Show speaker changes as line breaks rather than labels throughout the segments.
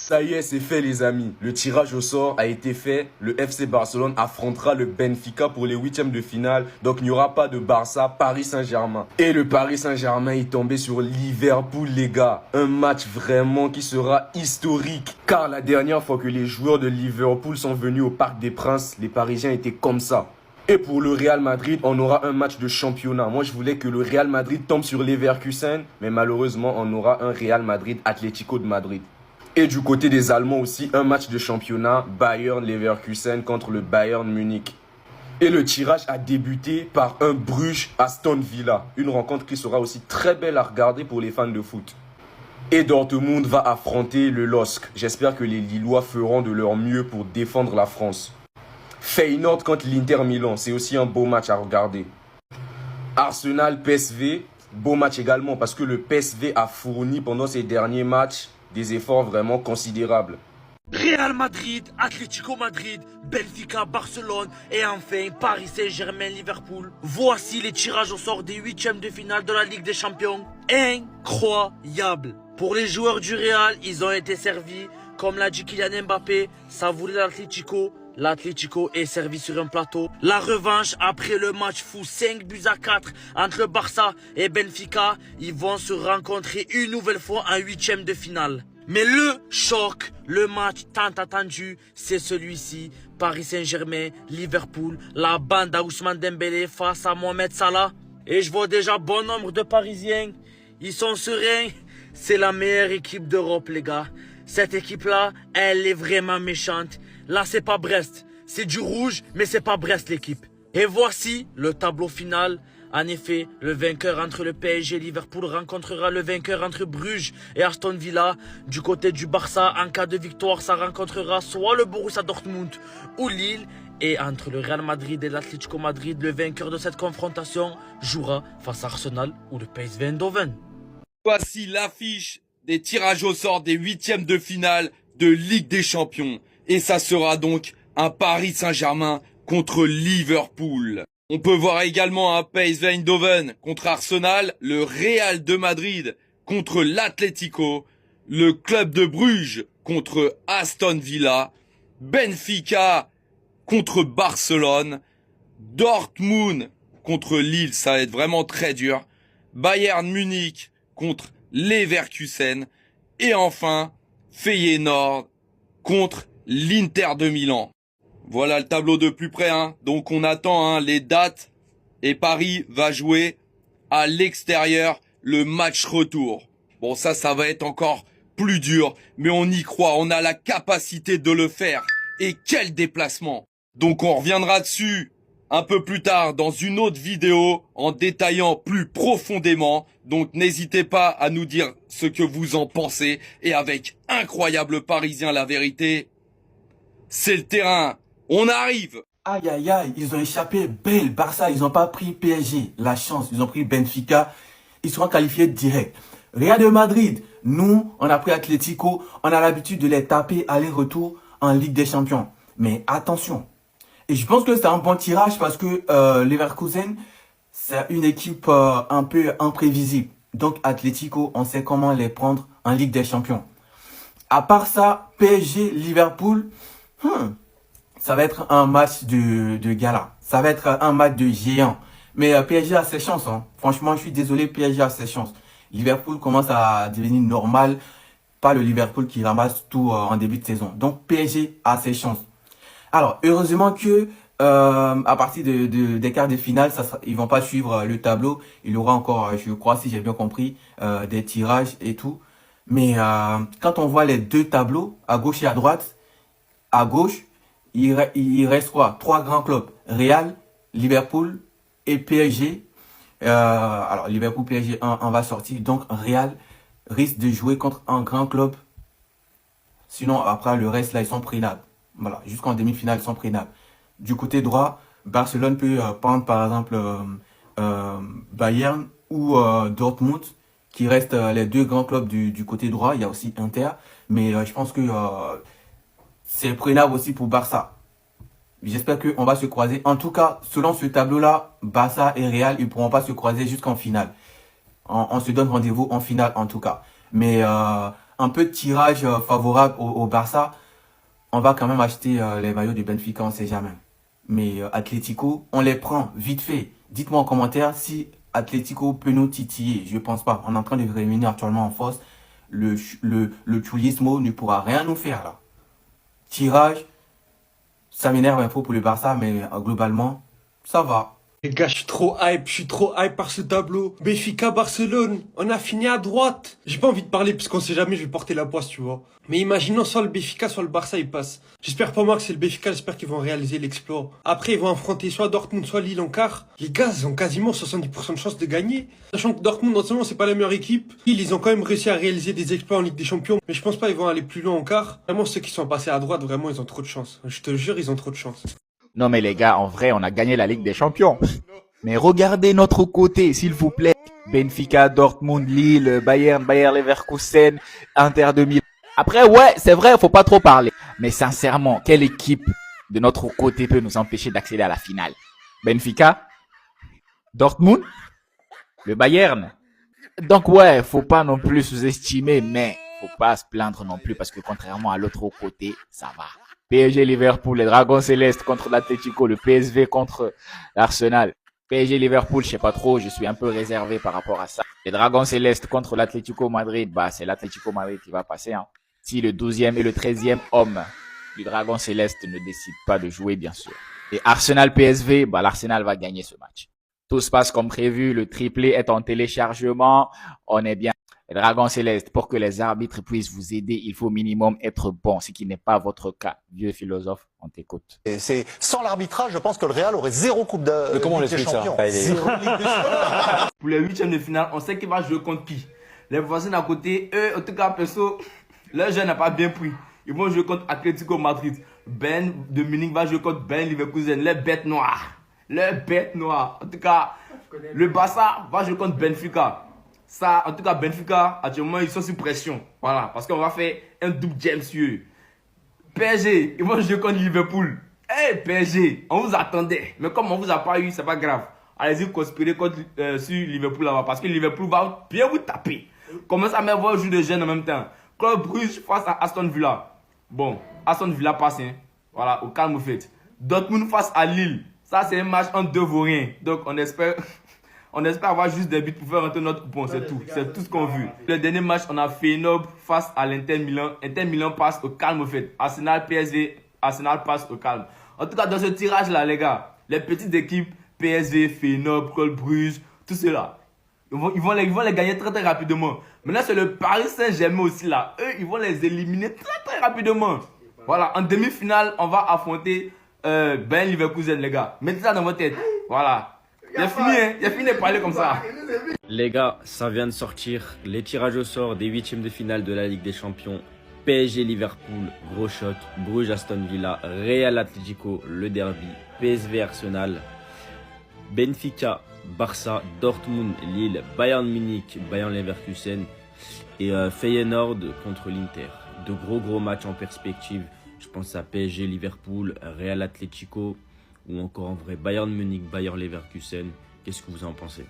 Ça y est, c'est fait les amis. Le tirage au sort a été fait. Le FC Barcelone affrontera le Benfica pour les huitièmes de finale. Donc il n'y aura pas de Barça, Paris Saint-Germain. Et le Paris Saint-Germain est tombé sur Liverpool les gars. Un match vraiment qui sera historique. Car la dernière fois que les joueurs de Liverpool sont venus au Parc des Princes, les Parisiens étaient comme ça. Et pour le Real Madrid, on aura un match de championnat. Moi, je voulais que le Real Madrid tombe sur Leverkusen, mais malheureusement, on aura un Real Madrid-Atlético de Madrid. Et du côté des Allemands aussi, un match de championnat, Bayern-Leverkusen contre le Bayern Munich. Et le tirage a débuté par un Bruges-Aston Villa. Une rencontre qui sera aussi très belle à regarder pour les fans de foot. Et Dortmund va affronter le LOSC. J'espère que les Lillois feront de leur mieux pour défendre la France. Feyenoord contre l'Inter Milan, c'est aussi un beau match à regarder. Arsenal-PSV, beau match également parce que le PSV a fourni pendant ces derniers matchs des efforts vraiment considérables.
Real Madrid, Atlético Madrid, Benfica, Barcelone et enfin Paris Saint-Germain, Liverpool. Voici les tirages au sort des huitièmes de finale de la Ligue des Champions. Incroyable. Pour les joueurs du Real, ils ont été servis. Comme l'a dit Kylian Mbappé, ça voulait l'Atlético. L'Atlético est servi sur un plateau. La revanche après le match fou 5-4 entre le Barça et Benfica. Ils vont se rencontrer une nouvelle fois en huitième de finale. Mais le choc, le match tant attendu, c'est celui-ci. Paris Saint-Germain, Liverpool, la bande à Ousmane Dembélé face à Mohamed Salah. Et je vois déjà bon nombre de Parisiens. Ils sont sereins. C'est la meilleure équipe d'Europe les gars. Cette équipe-là, elle est vraiment méchante. Là, c'est pas Brest. C'est du rouge, mais c'est pas Brest l'équipe. Et voici le tableau final. En effet, le vainqueur entre le PSG et Liverpool rencontrera le vainqueur entre Bruges et Aston Villa. Du côté du Barça, en cas de victoire, ça rencontrera soit le Borussia Dortmund ou Lille. Et entre le Real Madrid et l'Atlético Madrid, le vainqueur de cette confrontation jouera face à Arsenal ou le PSV Eindhoven.
Voici l'affiche des tirages au sort des huitièmes de finale de Ligue des Champions. Et ça sera donc un Paris Saint-Germain contre Liverpool. On peut voir également un PSV Eindhoven contre Arsenal, le Real de Madrid contre l'Atlético, le Club de Bruges contre Aston Villa, Benfica contre Barcelone, Dortmund contre Lille, ça va être vraiment très dur, Bayern Munich contre Leverkusen et enfin Feyenoord contre l'Inter de Milan. Voilà le tableau de plus près, hein. Donc on attend les dates et Paris va jouer à l'extérieur le match retour. Bon ça va être encore plus dur, mais on y croit, on a la capacité de le faire. Et quel déplacement! Donc on reviendra dessus un peu plus tard dans une autre vidéo en détaillant plus profondément. Donc n'hésitez pas à nous dire ce que vous en pensez. Et avec Incroyable Parisien, la vérité, c'est le terrain. On arrive.
Aïe, aïe, aïe, ils ont échappé belle. Barça, ils n'ont pas pris PSG. La chance, ils ont pris Benfica. Ils seront qualifiés direct. Real de Madrid, nous, on a pris Atlético. On a l'habitude de les taper aller-retour en Ligue des Champions. Mais attention. Et je pense que c'est un bon tirage parce que Leverkusen, c'est une équipe un peu imprévisible. Donc Atlético, on sait comment les prendre en Ligue des Champions. À part ça, PSG, Liverpool, ça va être un match de gala. Ça va être un match de géant. Mais PSG a ses chances. Hein. Franchement, je suis désolé, PSG a ses chances. Liverpool commence à devenir normal. Pas le Liverpool qui ramasse tout en début de saison. Donc PSG a ses chances. Alors, heureusement que à partir des quarts de finale, ils vont pas suivre le tableau. Il y aura encore, je crois, si j'ai bien compris, des tirages et tout. Mais quand on voit les deux tableaux, à gauche et à droite, à gauche, il reste quoi? Trois grands clubs. Real, Liverpool et PSG. Alors, Liverpool, PSG, on va sortir. Donc, Real risque de jouer contre un grand club. Sinon, après, le reste, là, ils sont prenables. Voilà, jusqu'en demi-finale, ils sont prenables. Du côté droit, Barcelone peut prendre, par exemple, Bayern ou Dortmund, qui restent les deux grands clubs du côté droit. Il y a aussi Inter. Mais je pense que c'est prenable aussi pour Barça. J'espère qu'on va se croiser. En tout cas, selon ce tableau-là, Barça et Real, ils ne pourront pas se croiser jusqu'en finale. On se donne rendez-vous en finale, en tout cas. Mais un peu de tirage favorable au Barça, on va quand même acheter les maillots du Benfica, on sait jamais. Mais Atlético, on les prend vite fait. Dites-moi en commentaire si Atlético peut nous titiller. Je pense pas. On est en train de réunir actuellement en force. Le Chulismo ne pourra rien nous faire là. Tirage, ça m'énerve un peu pour le Barça, mais globalement, ça va.
Les gars, je suis trop hype par ce tableau. Benfica, Barcelone, on a fini à droite. J'ai pas envie de parler parce qu'on sait jamais, je vais porter la poisse, tu vois. Mais imaginons soit le Benfica, soit le Barça, ils passent. J'espère pas moi que c'est le Benfica, j'espère qu'ils vont réaliser l'exploit. Après, ils vont affronter soit Dortmund, soit Lille en quart. Les gars, ils ont quasiment 70% de chance de gagner. Sachant que Dortmund, non seulement c'est pas la meilleure équipe, ils ont quand même réussi à réaliser des exploits en Ligue des Champions. Mais je pense pas qu'ils vont aller plus loin en quart. Vraiment, ceux qui sont passés à droite, vraiment, ils ont trop de chance. Je te jure, ils ont trop de chance.
Non mais les gars, en vrai, on a gagné la Ligue des Champions. Mais regardez notre côté, s'il vous plaît. Benfica, Dortmund, Lille, Bayern, Bayer Leverkusen, Inter de Milan. Après, ouais, c'est vrai, faut pas trop parler. Mais sincèrement, quelle équipe de notre côté peut nous empêcher d'accéder à la finale? Benfica, Dortmund, le Bayern. Donc ouais, faut pas non plus sous-estimer, mais faut pas se plaindre non plus parce que contrairement à l'autre côté, ça va. PSG Liverpool, les Dragons Célestes contre l'Atlético, le PSV contre l'Arsenal. PSG Liverpool, je sais pas trop, je suis un peu réservé par rapport à ça. Les Dragons Célestes contre l'Atlético Madrid, bah c'est l'Atlético Madrid qui va passer. Hein. Si le 12e et le 13e homme du Dragon Céleste ne décident pas de jouer, bien sûr. Et Arsenal PSV, bah l'Arsenal va gagner ce match. Tout se passe comme prévu, le triplé est en téléchargement, on est bien. Les Dragons Célestes, pour que les arbitres puissent vous aider, il faut au minimum être bon, ce qui n'est pas votre cas. Vieux philosophe, on t'écoute.
Et c'est sans l'arbitrage, je pense que le Real aurait 0 coupe de
comment on
Ligue des
explique
Champions.
ça
Zéro Ligue des Champions.
Pour les huitièmes de finale, on sait qu'il va jouer contre qui. Les voisins d'à côté, eux, en tout cas, perso, leur jeu n'a pas bien pris. Ils vont jouer contre Atlético Madrid. Ben de Munich va jouer contre Ben Leverkusen. Les bêtes noires. Les bêtes noires. En tout cas, le Barça va jouer contre Benfica. Ça, en tout cas, Benfica, actuellement, ils sont sous pression. Voilà, parce qu'on va faire un double James Yeux. PSG, ils vont jouer contre Liverpool. Hey, PSG, on vous attendait. Mais comme on vous a pas eu, c'est pas grave. Allez-y conspirer contre, sur Liverpool là-bas. Parce que Liverpool va bien vous taper. Commencez à mettre vos joueurs de jeunes en même temps. Club Brugge face à Aston Villa. Bon, Aston Villa passe, hein. Voilà, au calme vous faites. Dortmund face à Lille. Ça, c'est un match en deux vauriens. Donc, on espère avoir juste des buts pour faire rentrer notre coupon. C'est tout. C'est tout ce qu'on veut. Le dernier match, on a Feyenoord face à l'Inter Milan. Inter Milan passe au calme, en fait. Arsenal, PSV, Arsenal passe au calme. En tout cas, dans ce tirage-là, les gars, les petites équipes, PSV, Feyenoord, Club Brugge, tout cela, ils vont les gagner très très rapidement. Maintenant, c'est le Paris Saint-Germain aussi là. Eux, ils vont les éliminer très très rapidement. Voilà, en demi-finale, on va affronter Ben Leverkusen, les gars. Mettez ça dans votre tête. Voilà. Il a fini, hein. Il a fini de parler comme ça.
Les gars, ça vient de sortir. Les tirages au sort des huitièmes de finale de la Ligue des Champions. PSG Liverpool, gros shot. Bruges Aston Villa, Real Atlético, le derby. PSV Arsenal, Benfica, Barça, Dortmund, Lille, Bayern Munich, Bayer Leverkusen et Feyenoord contre l'Inter. De gros matchs en perspective. Je pense à PSG Liverpool, Real Atlético ou encore en vrai Bayern Munich, Bayer Leverkusen. Qu'est-ce que vous en pensez?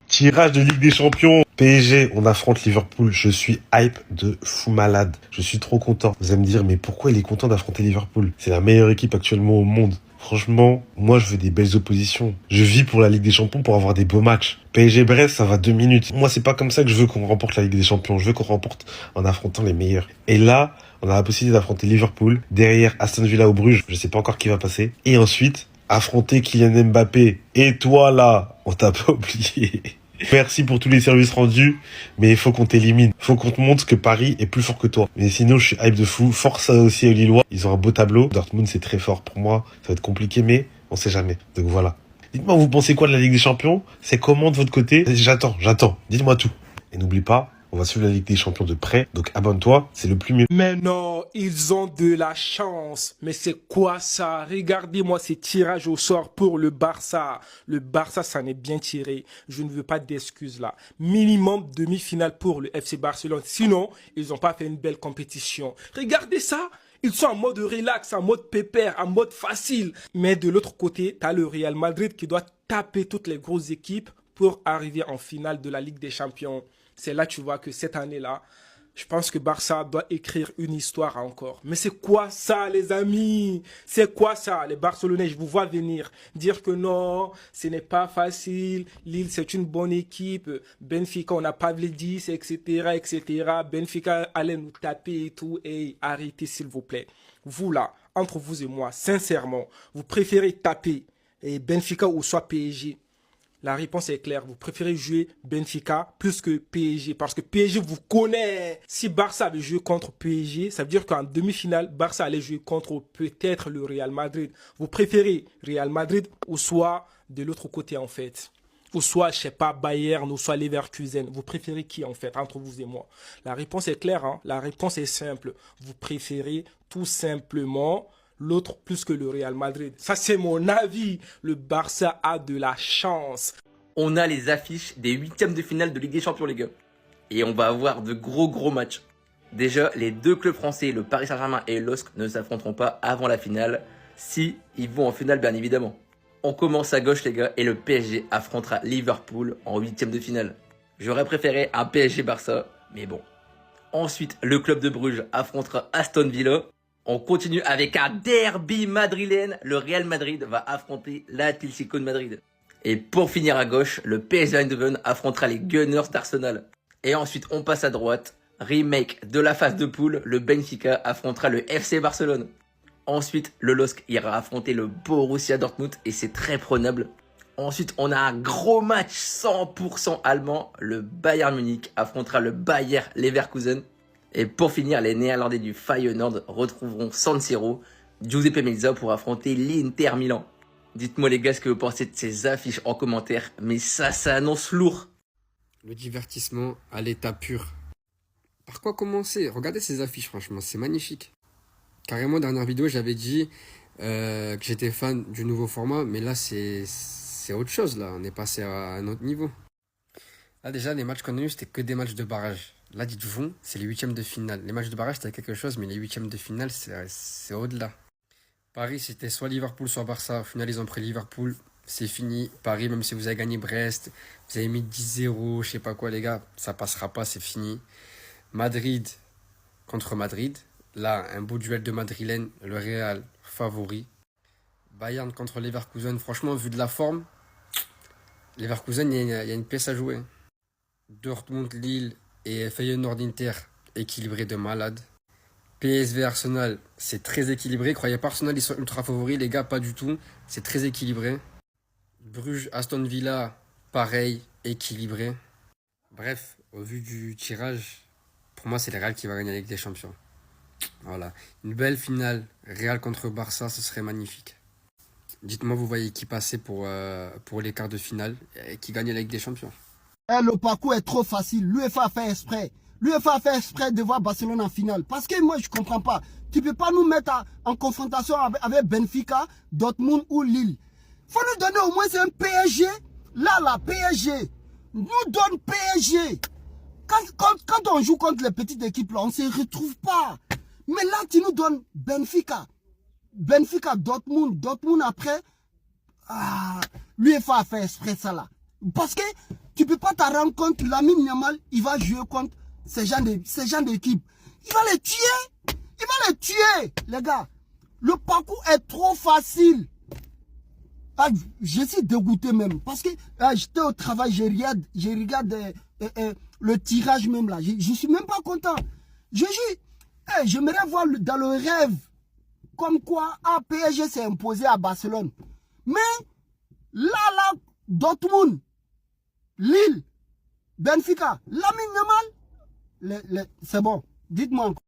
Tirage de Ligue des Champions. PSG, on affronte Liverpool. Je suis hype de fou malade. Je suis trop content. Vous allez me dire, mais pourquoi il est content d'affronter Liverpool? C'est la meilleure équipe actuellement au monde. Franchement, moi je veux des belles oppositions. Je vis pour la Ligue des Champions pour avoir des beaux matchs. PSG-Brest, ça va 2 minutes. Moi, c'est pas comme ça que je veux qu'on remporte la Ligue des Champions. Je veux qu'on remporte en affrontant les meilleurs. Et là, on a la possibilité d'affronter Liverpool. Derrière, Aston Villa ou Bruges. Je sais pas encore qui va passer. Et ensuite, affronter Kylian Mbappé. Et toi là, on t'a pas oublié. Merci pour tous les services rendus, mais il faut qu'on t'élimine. Faut qu'on te montre que Paris est plus fort que toi. Mais sinon, je suis hype de fou. Force aussi aux Lillois. Ils ont un beau tableau. Dortmund, c'est très fort pour moi. Ça va être compliqué, mais on sait jamais. Donc voilà. Dites-moi, vous pensez quoi de la Ligue des Champions? C'est comment de votre côté? J'attends. Dites-moi tout. Et n'oublie pas, on va suivre la Ligue des Champions de près. Donc abonne-toi, c'est le plus mieux.
Mais non, ils ont de la chance. Mais c'est quoi ça? Regardez-moi ces tirages au sort pour le Barça. Le Barça, ça n'est bien tiré. Je ne veux pas d'excuses là. Minimum demi-finale pour le FC Barcelone. Sinon, ils n'ont pas fait une belle compétition. Regardez ça. Ils sont en mode relax, en mode pépère, en mode facile. Mais de l'autre côté, tu as le Real Madrid qui doit taper toutes les grosses équipes pour arriver en finale de la Ligue des Champions. C'est là que tu vois que cette année-là,
Je pense que Barça doit écrire une histoire encore. Mais c'est quoi ça, les amis? C'est quoi ça, les Barcelonais? Je vous vois venir dire que non, ce n'est pas facile. Lille, c'est une bonne équipe. Benfica, on n'a pas vu 10, etc., etc. Benfica allait nous taper et tout. Et arrêtez, s'il vous plaît. Vous là, entre vous et moi, sincèrement, vous préférez taper Benfica ou soit PSG? La réponse est claire. Vous préférez jouer Benfica plus que PSG. Parce que PSG vous connaît. Si Barça avait joué contre PSG, ça veut dire qu'en demi-finale, Barça allait jouer contre peut-être le Real Madrid. Vous préférez Real Madrid ou soit de l'autre côté en fait. Ou soit, je sais pas, Bayern ou soit Leverkusen. Vous préférez qui en fait, entre vous et moi? La réponse est claire. Hein? La réponse est simple. Vous préférez tout simplement l'autre plus que le Real Madrid. Ça, c'est mon avis. Le Barça a de la chance.
On a les affiches des 8e de finale de Ligue des Champions, les gars. Et on va avoir de gros matchs. Déjà, les deux clubs français, le Paris Saint-Germain et le LOSC, ne s'affronteront pas avant la finale. Si ils vont en finale, bien évidemment. On commence à gauche, les gars, et le PSG affrontera Liverpool en 8e de finale. J'aurais préféré un PSG-Barça, mais bon. Ensuite, le club de Bruges affrontera Aston Villa. On continue avec un derby madrilène. Le Real Madrid va affronter l'Atlético de Madrid. Et pour finir à gauche, le PSV Eindhoven affrontera les Gunners d'Arsenal. Et ensuite, on passe à droite. Remake de la phase de poule, le Benfica affrontera le FC Barcelone. Ensuite, le LOSC ira affronter le Borussia Dortmund et c'est très prenable. Ensuite, on a un gros match 100% allemand. Le Bayern Munich affrontera le Bayer Leverkusen. Et pour finir, les Néerlandais du Feyenoord retrouveront San Siro, Giuseppe Meazza pour affronter l'Inter Milan. Dites-moi les gars ce que vous pensez de ces affiches en commentaire, mais ça annonce lourd.
Le divertissement à l'état pur. Par quoi commencer? Regardez ces affiches, franchement, c'est magnifique. Carrément, dernière vidéo, j'avais dit que j'étais fan du nouveau format, mais là, c'est autre chose, là. On est passé à un autre niveau. Là, déjà, les matchs qu'on a eu, c'était que des matchs de barrage. Là, dites-vous, c'est les 8e de finale. Les matchs de barrage, c'était quelque chose, mais les 8e de finale, c'est au-delà. Paris, c'était soit Liverpool, soit Barça. Au final, ils ont pris Liverpool. C'est fini. Paris, même si vous avez gagné Brest, vous avez mis 10-0, je sais pas quoi, les gars, ça passera pas, c'est fini. Madrid contre Madrid. Là, un beau duel de Madrilène, le Real favori. Bayern contre Leverkusen. Franchement, vu de la forme, Leverkusen, il y a une pièce à jouer. Dortmund, Lille et Feyenoord Inter, équilibré de malade. PSV Arsenal, c'est très équilibré. Croyez pas Arsenal, ils sont ultra favoris, les gars, pas du tout. C'est très équilibré. Bruges, Aston Villa, pareil, équilibré. Bref, au vu du tirage, pour moi, c'est le Real qui va gagner la Ligue des Champions. Voilà. Une belle finale, Real contre Barça, ce serait magnifique. Dites-moi, vous voyez qui passer pour les quarts de finale et qui gagne la Ligue des Champions.
Le parcours est trop facile. L'UEFA a fait exprès. L'UEFA a fait exprès de voir Barcelone en finale. Parce que moi, je ne comprends pas. Tu ne peux pas nous mettre en confrontation avec Benfica, Dortmund ou Lille. Il faut nous donner au moins un PSG. Là, PSG. Nous donne PSG. Quand on joue contre les petites équipes, là, on ne se retrouve pas. Mais là, tu nous donnes Benfica. Benfica, Dortmund après. L'UEFA a fait exprès ça là. Parce que tu ne peux pas te rendre compte, Lamine Yamal, il va jouer contre ces gens d'équipe. Il va les tuer, les gars. Le parcours est trop facile. Je suis dégoûté même. Parce que j'étais au travail, je regarde le tirage même là. Je ne suis même pas content. J'aimerais voir dans le rêve comme quoi PSG s'est imposé à Barcelone. Mais là, Dortmund, Lille, Benfica, Lamine Yamal, c'est bon. Dites-moi encore.